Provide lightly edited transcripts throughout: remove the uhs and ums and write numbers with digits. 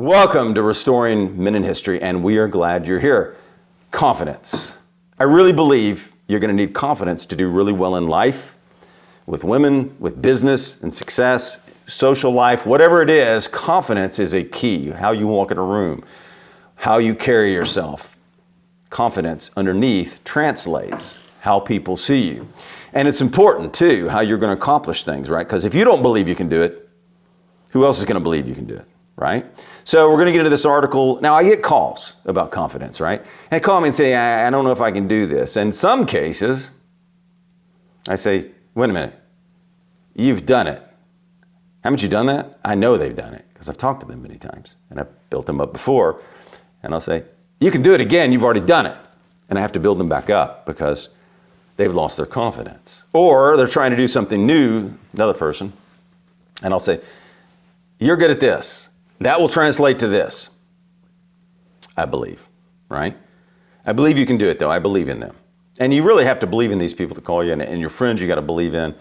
Welcome to Restoring Men in History, and we are glad you're here. Confidence. I really believe you're going to need confidence to do really well in life, with women, with business and success, social life, whatever it is. Confidence is a key. How you walk in a room, how you carry yourself. Confidence underneath translates how people see you. And it's important too, how you're going to accomplish things, right? Because if you don't believe you can do it, who else is going to believe you can do it? Right? So we're going to get into this article. Now I get calls about confidence, right? And they call me and say, I don't know if I can do this. In some cases, I say, wait a minute, you've done it. Haven't you done that? I know they've done it because I've talked to them many times and I've built them up before. And I'll say, you can do it again. You've already done it. And I have to build them back up because they've lost their confidence. Or they're trying to do something new, another person. And I'll say, you're good at this. That will translate to this, I believe, right? I believe you can do it, though. I believe in them. And you really have to believe in these people that call you, and your friends you got to believe in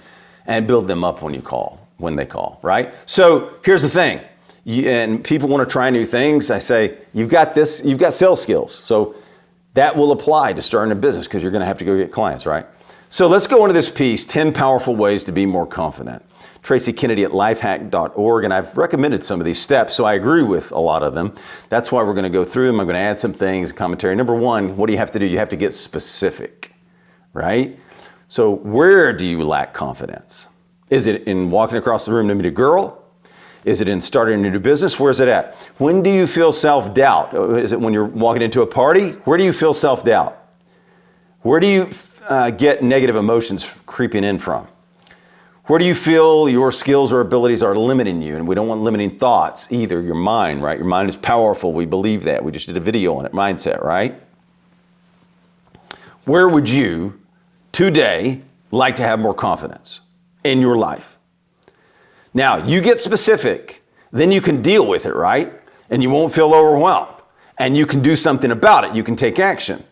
and build them up when they call, right? So here's the thing. And people want to try new things. I say, you've got sales skills. So that will apply to starting a business because you're going to have to go get clients, right? So let's go into this piece, 10 powerful ways to be more confident. Tracy Kennedy at lifehack.org, and I've recommended some of these steps, so I agree with a lot of them. That's why we're going to go through them. I'm going to add some things, commentary. Number one, what do you have to do? You have to get specific, right? So where do you lack confidence? Is it in walking across the room to meet a girl? Is it in starting a new business? Where's it at? When do you feel self-doubt? Is it when you're walking into a party? Where do you feel self-doubt? Where do you get negative emotions creeping in from? Where do you feel your skills or abilities are limiting you? And we don't want limiting thoughts either. Your mind, right? Your mind is powerful. We believe that. We just did a video on it. Mindset, right? Where would you today like to have more confidence in your life? Now, you get specific, then you can deal with it, right? And you won't feel overwhelmed. And you can do something about it. You can take action.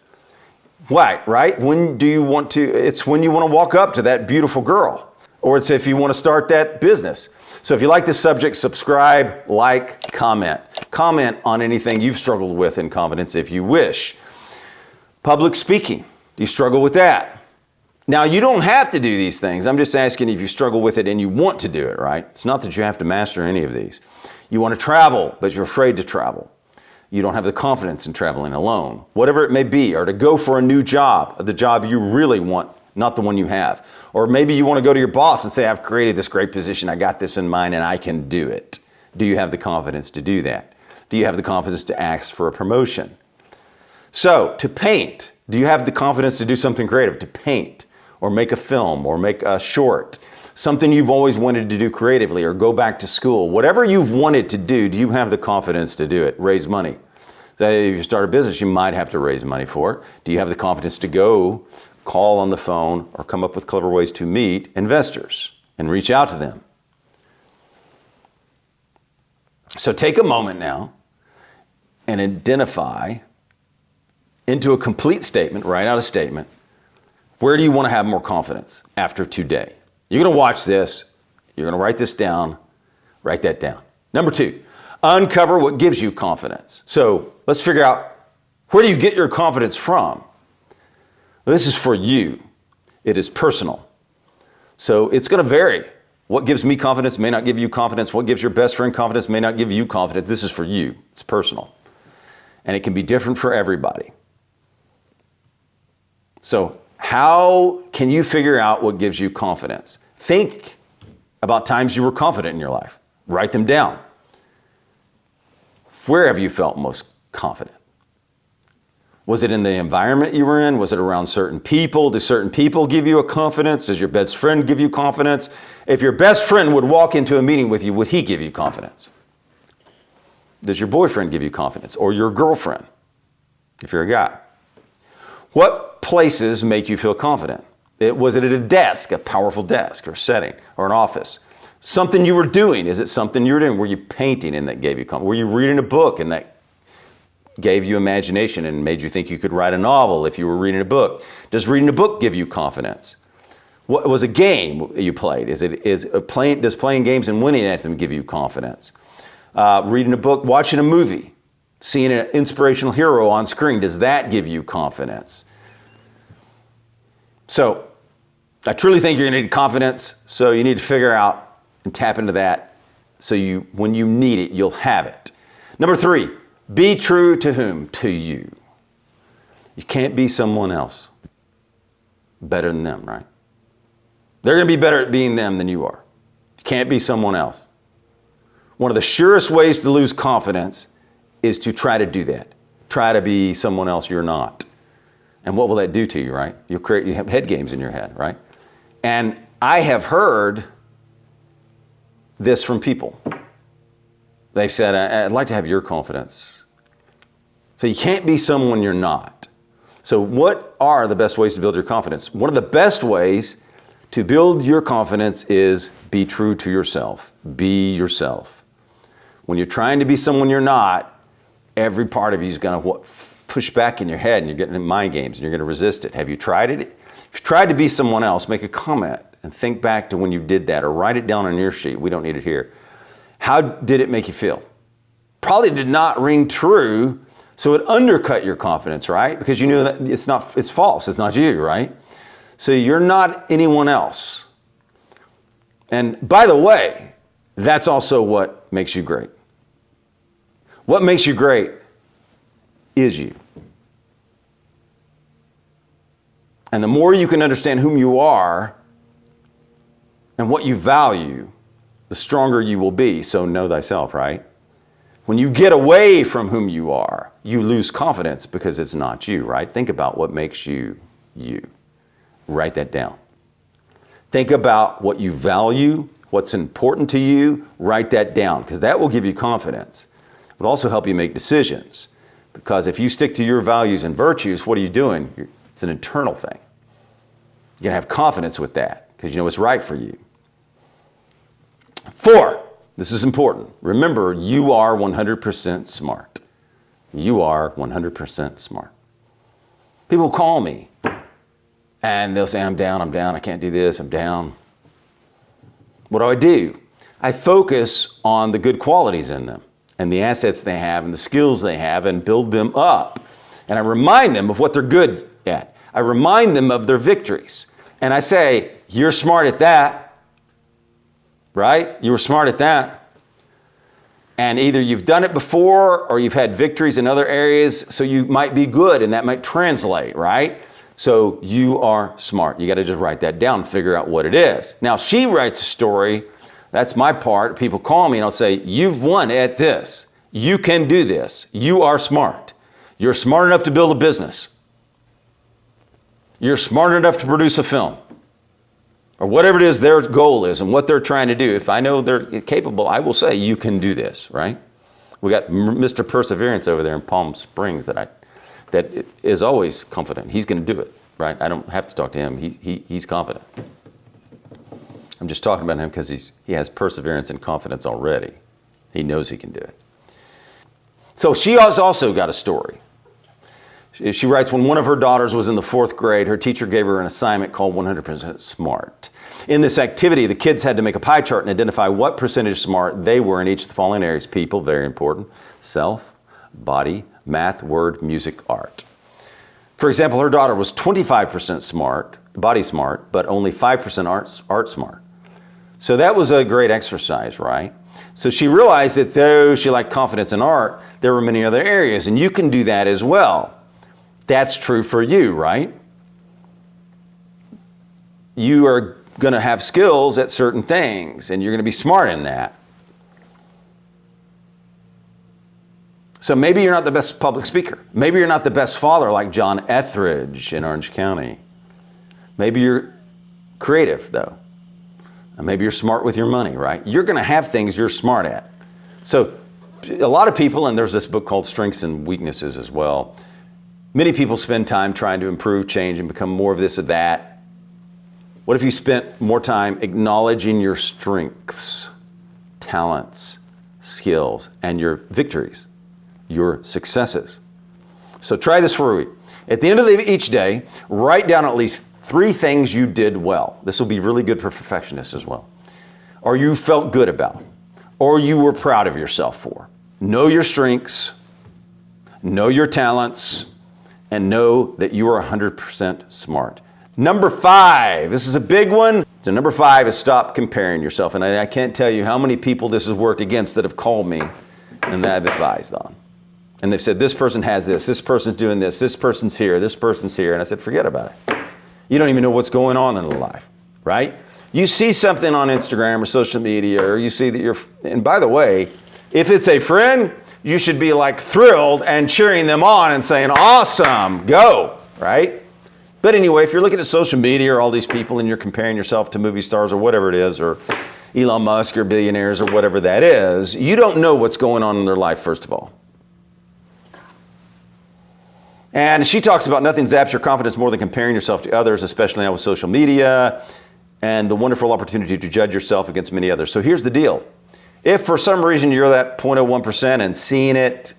Why, right? When do you want to? It's when you want to walk up to that beautiful girl. Or it's if you want to start that business. So if you like this subject, subscribe, like, comment. Comment on anything you've struggled with in confidence if you wish. Public speaking, do you struggle with that? Now, you don't have to do these things. I'm just asking if you struggle with it and you want to do it, right? It's not that you have to master any of these. You want to travel, but you're afraid to travel. You don't have the confidence in traveling alone. Whatever it may be, or to go for a new job, the job you really want, not the one you have. Or maybe you want to go to your boss and say, I've created this great position, I got this in mind, and I can do it. Do you have the confidence to do that? Do you have the confidence to ask for a promotion? So, to paint, do you have the confidence to do something creative? To paint, or make a film, or make a short, something you've always wanted to do creatively, or go back to school. Whatever you've wanted to do you have the confidence to do it? Raise money. Say if you start a business, you might have to raise money for it. Do you have the confidence to go call on the phone or come up with clever ways to meet investors and reach out to them? So take a moment now and identify into a complete statement, write out a statement. Where do you want to have more confidence after today? You're going to watch this. You're going to write this down. Write that down. Number two, uncover what gives you confidence. So let's figure out, where do you get your confidence from? This is for you. It is personal. So it's going to vary. What gives me confidence may not give you confidence. What gives your best friend confidence may not give you confidence. This is for you. It's personal. And it can be different for everybody. So how can you figure out what gives you confidence? Think about times you were confident in your life. Write them down. Where have you felt most confident? Was it in the environment you were in? Was it around certain people? Do certain people give you a confidence? Does your best friend give you confidence? If your best friend would walk into a meeting with you, would he give you confidence? Does your boyfriend give you confidence? Or your girlfriend, if you're a guy? What places make you feel confident? Was it at a desk, a powerful desk or setting, or an office? Something you were doing. Is it something you were doing? Were you painting and that gave you confidence? Were you reading a book and that gave you imagination and made you think you could write a novel if you were reading a book? Does reading a book give you confidence? What was a game you played? Does playing games and winning at them give you confidence? reading a book, watching a movie, seeing an inspirational hero on screen, does that give you confidence? So I truly think you're going to need confidence, so you need to figure out and tap into that so when you need it, you'll have it. Number 3, be true to whom? To you. You can't be someone else better than them, right? They're going to be better at being them than you are. You can't be someone else. One of the surest ways to lose confidence is to try to do that. Try to be someone else you're not. And what will that do to you, right? You have head games in your head, right? And I have heard this from people. They've said, I'd like to have your confidence. So you can't be someone you're not. So what are the best ways to build your confidence? One of the best ways to build your confidence is be true to yourself. Be yourself. When you're trying to be someone you're not, every part of you is going to push back in your head and you're getting in mind games and you're going to resist it. Have you tried it? If you tried to be someone else, make a comment and think back to when you did that or write it down on your sheet. We don't need it here. How did it make you feel? Probably did not ring true, so it undercut your confidence, right? Because you knew that it's false, it's not you, right? So you're not anyone else. And by the way, that's also what makes you great. What makes you great is you. And the more you can understand whom you are and what you value, the stronger you will be. So know thyself, right? When you get away from whom you are, you lose confidence because it's not you, right? Think about what makes you, you. Write that down. Think about what you value, what's important to you. Write that down because that will give you confidence. It will also help you make decisions because if you stick to your values and virtues, what are you doing? It's an internal thing. You're going to have confidence with that because you know what's right for you. 4, this is important. Remember, you are 100% smart. You are 100% smart. People call me and they'll say, I'm down, I can't do this, I'm down. What do? I focus on the good qualities in them and the assets they have and the skills they have and build them up. And I remind them of what they're good at. I remind them of their victories. And I say, you're smart at that, right? You were smart at that. And either you've done it before or you've had victories in other areas, so you might be good and that might translate, right? So you are smart. You got to just write that down, figure out what it is. Now, she writes a story. That's my part. People call me and I'll say, you've won at this. You can do this. You are smart. You're smart enough to build a business. You're smart enough to produce a film. Or whatever it is their goal is and what they're trying to do. If I know they're capable, I will say, you can do this, right? We got Mr. Perseverance over there in Palm Springs that is always confident. He's going to do it, right? I don't have to talk to him. He's confident. I'm just talking about him because he has perseverance and confidence already. He knows he can do it. So she has also got a story. She writes, when one of her daughters was in the 4th grade, her teacher gave her an assignment called 100% Smart. In this activity, the kids had to make a pie chart and identify what percentage smart they were in each of the following areas. People, very important. Self, body, math, word, music, art. For example, her daughter was 25% smart, body smart, but only 5% art smart. So that was a great exercise, right? So she realized that though she lacked confidence in art, there were many other areas, and you can do that as well. That's true for you, right? You are going to have skills at certain things, and you're going to be smart in that. So maybe you're not the best public speaker. Maybe you're not the best father like John Etheridge in Orange County. Maybe you're creative, though. And maybe you're smart with your money, right? You're going to have things you're smart at. So a lot of people, and there's this book called Strengths and Weaknesses as well, many people spend time trying to improve, change, and become more of this or that. What if you spent more time acknowledging your strengths, talents, skills, and your victories, your successes? So try this for a week. At the end of each day, write down at least 3 things you did well. This will be really good for perfectionists as well. Or you felt good about. or you were proud of yourself for. Know your strengths, know your talents, and know that you are 100% smart. Number 5, this is a big one. So number 5 is stop comparing yourself. And I can't tell you how many people this has worked against that have called me and that I've advised on. And they've said, this person has this person's doing this person's here, this person's here. And I said, forget about it. You don't even know what's going on in their life, right? You see something on Instagram or social media, or you see that and by the way, if it's a friend, you should be like thrilled and cheering them on and saying, awesome, go, right? But anyway, if you're looking at social media or all these people and you're comparing yourself to movie stars or whatever it is, or Elon Musk or billionaires or whatever that is, you don't know what's going on in their life, first of all. And she talks about nothing zaps your confidence more than comparing yourself to others, especially now with social media and the wonderful opportunity to judge yourself against many others. So here's the deal. If for some reason you're that 0.01% and seeing it,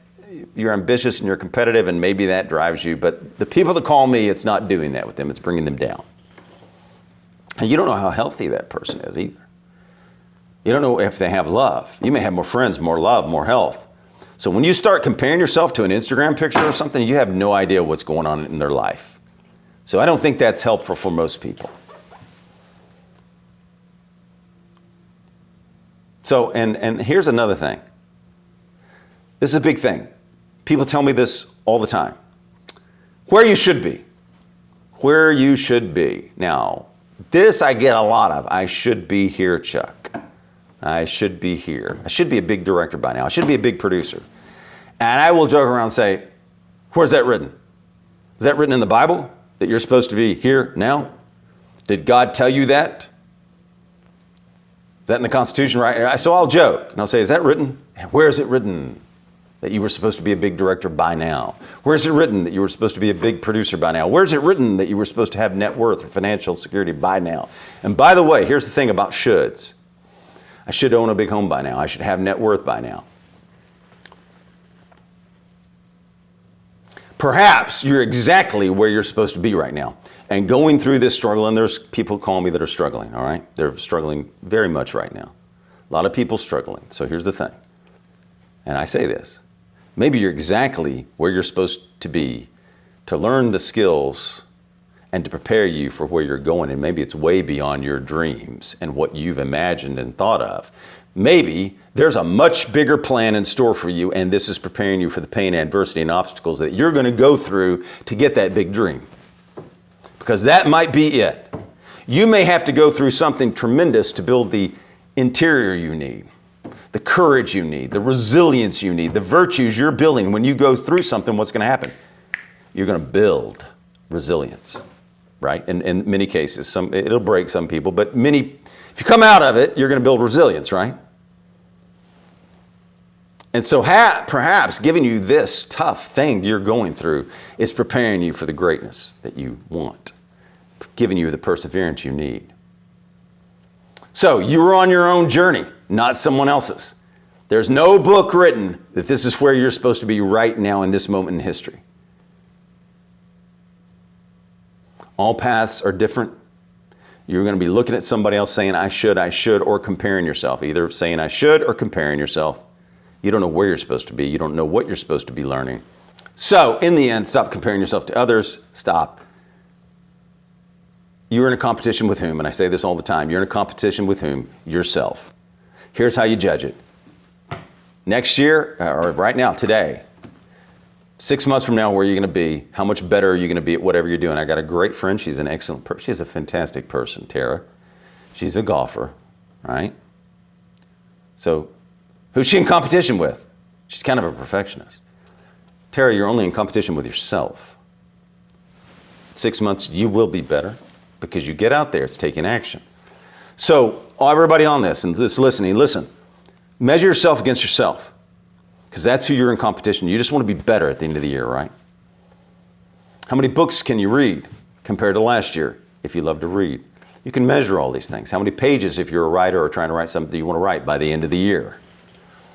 you're ambitious and you're competitive and maybe that drives you, but the people that call me, it's not doing that with them, it's bringing them down. And you don't know how healthy that person is either. You don't know if they have love. You may have more friends, more love, more health. So when you start comparing yourself to an Instagram picture or something, you have no idea what's going on in their life. So I don't think that's helpful for most people. So, and here's another thing. This is a big thing. People tell me this all the time. Where you should be. Where you should be. Now, this I get a lot of. I should be here, Chuck. I should be here. I should be a big director by now. I should be a big producer. And I will joke around and say, where's that written? Is that written in the Bible? That you're supposed to be here now? Did God tell you that? Is that in the Constitution, right? So I'll joke and I'll say, is that written? Where is it written that you were supposed to be a big director by now? Where is it written that you were supposed to be a big producer by now? Where is it written that you were supposed to have net worth or financial security by now? And by the way, here's the thing about shoulds. I should own a big home by now. I should have net worth by now. Perhaps you're exactly where you're supposed to be right now. And going through this struggle, and there's people call me that are struggling, all right? They're struggling very much right now. A lot of people struggling. So here's the thing. And I say this. Maybe you're exactly where you're supposed to be to learn the skills and to prepare you for where you're going. And maybe it's way beyond your dreams and what you've imagined and thought of. Maybe there's a much bigger plan in store for you, and this is preparing you for the pain, adversity, and obstacles that you're going to go through to get that big dream. Because that might be it. You may have to go through something tremendous to build the interior you need, the courage you need, the resilience you need, the virtues you're building. When you go through something, what's going to happen? You're going to build resilience, right? In many cases, it'll break some people, but if you come out of it, you're going to build resilience, right? And so perhaps giving you this tough thing you're going through is preparing you for the greatness that you want, giving you the perseverance you need. So you're on your own journey, not someone else's. There's no book written that this is where you're supposed to be right now in this moment in history. All paths are different. You're going to be looking at somebody else saying, I should, or comparing yourself, either saying I should or comparing yourself. You don't know where you're supposed to be. You don't know what you're supposed to be learning. So in the end, stop comparing yourself to others. Stop. You're in a competition with whom? And I say this all the time. You're in a competition with whom? Yourself. Here's how you judge it. Next year, or right now, today, 6 months from now, where are you going to be? How much better are you going to be at whatever you're doing? I got a great friend. She's an excellent person. She's a fantastic person, Tara. She's a golfer, right? So who's she in competition with? She's kind of a perfectionist. Tara, you're only in competition with yourself. 6 months, you will be better because you get out there. It's taking action. So everybody on this and this listening, listen. Measure yourself against yourself because that's who you're in competition. You just want to be better at the end of the year, right? How many books can you read compared to last year if you love to read? You can measure all these things. How many pages if you're a writer or trying to write something you want to write by the end of the year?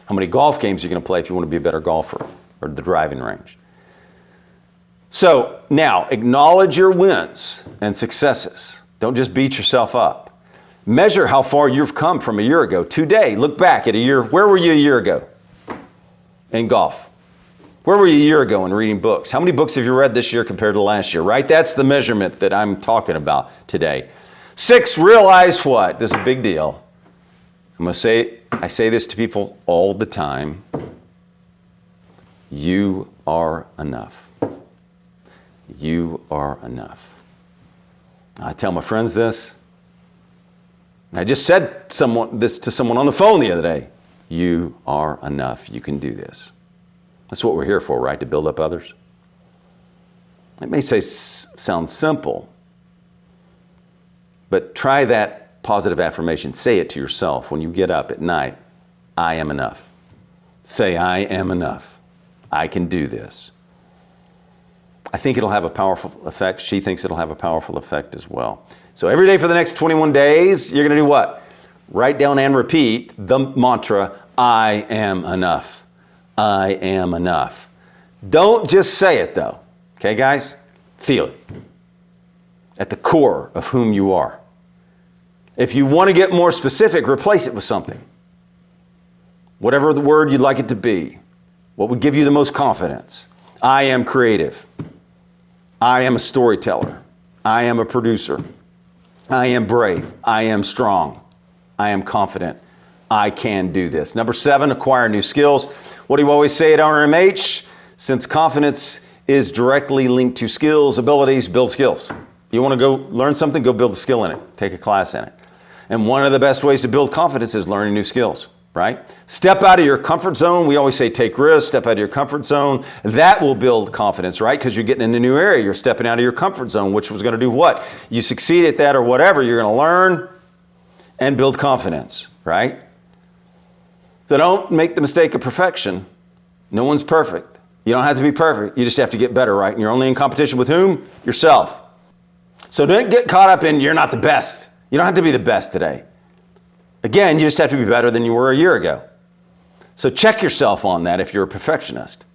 How many golf games are you going to play if you want to be a better golfer or the driving range? So now acknowledge your wins and successes. Don't just beat yourself up. Measure how far you've come from a year ago. Today, look back at a year. Where were you a year ago in golf? Where were you a year ago in reading books? How many books have you read this year compared to last year, right? That's the measurement that I'm talking about today. 6, realize what? This is a big deal. I say this to people all the time. You are enough. You are enough. I tell my friends this. I just said this to someone on the phone the other day. You are enough. You can do this. That's what we're here for, right? To build up others. It may sound simple, but try that positive affirmation. Say it to yourself when you get up at night. I am enough. Say, I am enough. I can do this. I think it'll have a powerful effect. She thinks it'll have a powerful effect as well. So every day for the next 21 days, you're going to do what? Write down and repeat the mantra, I am enough. I am enough. Don't just say it though. Okay, guys? Feel it. At the core of whom you are. If you want to get more specific, replace it with something. Whatever the word you'd like it to be. What would give you the most confidence? I am creative. I am a storyteller. I am a producer. I am brave. I am strong. I am confident. I can do this. Number 7, acquire new skills. What do you always say at RMH? Since confidence is directly linked to skills, abilities, build skills. You want to go learn something, go build a skill in it. Take a class in it. And one of the best ways to build confidence is learning new skills, right? Step out of your comfort zone. We always say take risks, step out of your comfort zone. That will build confidence, right? Because you're getting in a new area. You're stepping out of your comfort zone, which was going to do what? You succeed at that or whatever. You're going to learn and build confidence, right? So don't make the mistake of perfection. No one's perfect. You don't have to be perfect. You just have to get better, right? And you're only in competition with whom? Yourself. So don't get caught up in you're not the best. You don't have to be the best today. Again, you just have to be better than you were a year ago. So check yourself on that if you're a perfectionist.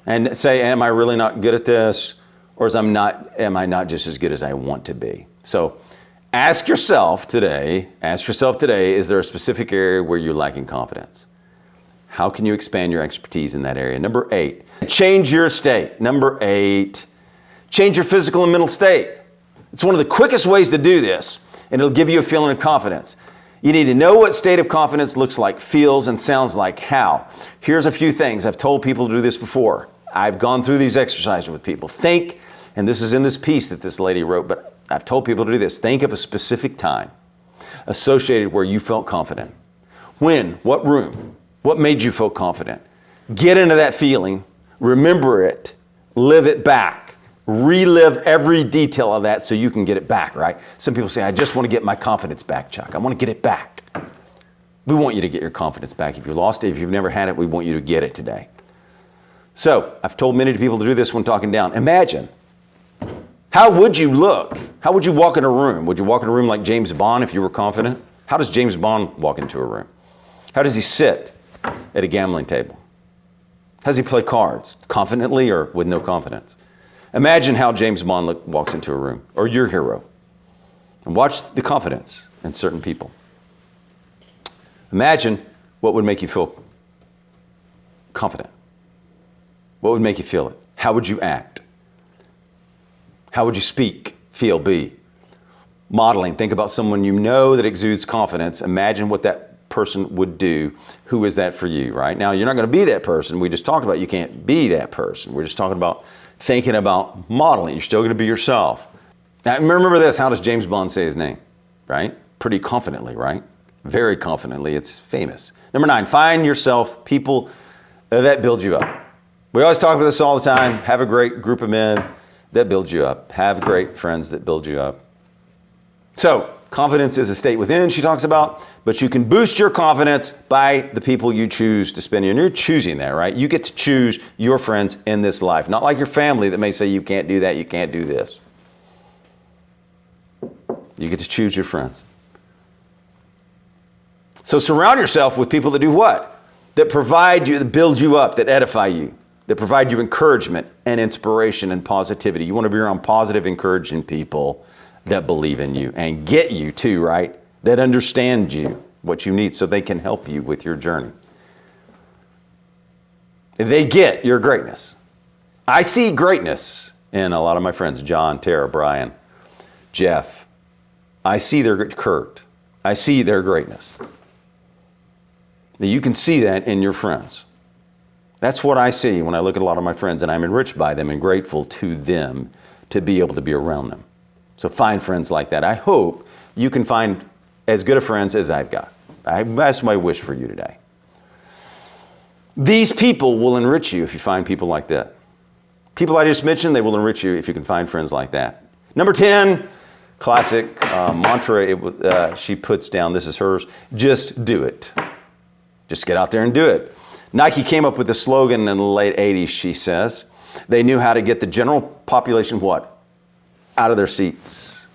And say, am I really not good at this? Or am I not just as good as I want to be? So ask yourself today, is there a specific area where you're lacking confidence? How can you expand your expertise in that area? Number 8, change your state. Number 8, change your physical and mental state. It's one of the quickest ways to do this, and it'll give you a feeling of confidence. You need to know what state of confidence looks like, feels, and sounds like. How? Here's a few things. I've told people to do this before. I've gone through these exercises with people. Think, and this is in this piece that this lady wrote, but I've told people to do this. Think of a specific time associated where you felt confident. When? What room? What made you feel confident? Get into that feeling. Remember it. Live it back. Relive every detail of that so you can get it back, right? Some people say, I just want to get my confidence back, Chuck. I want to get it back. We want you to get your confidence back. If you lost it, if you've never had it, we want you to get it today. So I've told many people to do this when talking down. Imagine, how would you look? How would you walk in a room? Would you walk in a room like James Bond if you were confident? How does James Bond walk into a room? How does he sit at a gambling table? How does he play cards? Confidently or with no confidence? Imagine how James Bond walks into a room, or your hero, and watch the confidence in certain people. Imagine what would make you feel confident. What would make you feel it? How would you act? How would you speak, feel, be? Modeling. Think about someone you know that exudes confidence. Imagine what that person would do. Who is that for you, right? Now, you're not going to be that person. We just talked about you can't be that person. We're just talking about thinking about modeling. You're still going to be yourself. Now, remember this. How does James Bond say his name, right? Pretty confidently, right? Very confidently. It's famous. Number 9, find yourself people that build you up. We always talk about this all the time. Have a great group of men that build you up. Have great friends that build you up. So, confidence is a state within, she talks about, but you can boost your confidence by the people you choose to spend. And you're choosing that, right? You get to choose your friends in this life. Not like your family that may say you can't do that, you can't do this. You get to choose your friends. So surround yourself with people that do what? That provide you, that build you up, that edify you, that provide you encouragement and inspiration and positivity. You want to be around positive, encouraging people that believe in you and get you to, right? that understand you, what you need, so they can help you with your journey. They get your greatness. I see greatness in a lot of my friends, John, Tara, Brian, Jeff. I see Kurt. I see their greatness. You can see that in your friends. That's what I see when I look at a lot of my friends, and I'm enriched by them and grateful to them to be able to be around them. So find friends like that. I hope you can find as good of friends as I've got. That's my wish for you today. These people will enrich you if you find people like that. People I just mentioned, they will enrich you if you can find friends like that. Number 10, classic mantra she puts down, this is hers, just do it. Just get out there and do it. Nike came up with the slogan in the late 80s, she says. They knew how to get the general population, what? Out of their seats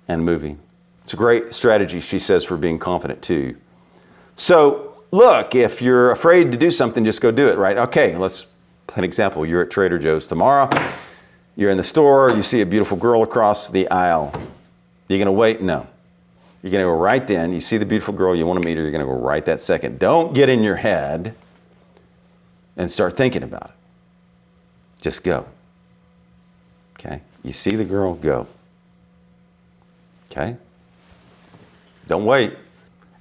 and moving. It's a great strategy, she says, for being confident too. So look, if you're afraid to do something, just go do it, right? Okay, let's an example. You're at Trader Joe's tomorrow. You're in the store. You see a beautiful girl across the aisle. You're going to wait? No. You're going to go right then. You see the beautiful girl. You want to meet her. You're going to go right that second. Don't get in your head and start thinking about it. Just go. Okay? You see the girl, go. Okay? Don't wait.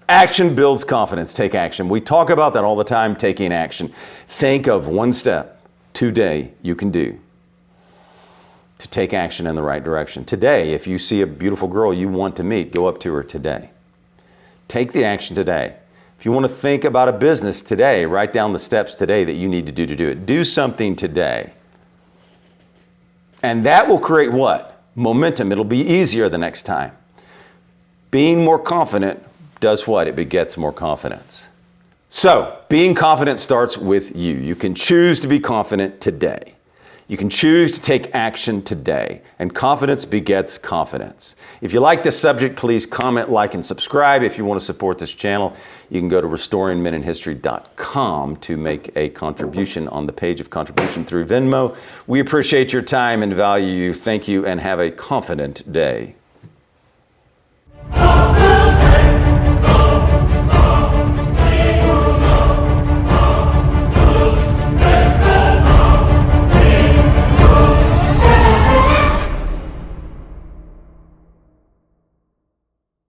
Action builds confidence. Take action. We talk about that all the time, taking action. Think of one step today you can do to take action in the right direction. Today, if you see a beautiful girl you want to meet, go up to her today. Take the action today. If you want to think about a business today, write down the steps today that you need to do it. Do something today. And that will create what? Momentum. It'll be easier the next time. Being more confident does what? It begets more confidence. So, being confident starts with you. You can choose to be confident today. You can choose to take action today, and confidence begets confidence. If you like this subject, please comment, like, and subscribe. If you want to support this channel, you can go to restoringmeninhistory.com to make a contribution on the page of contribution through Venmo. We appreciate your time and value you. Thank you, and have a confident day.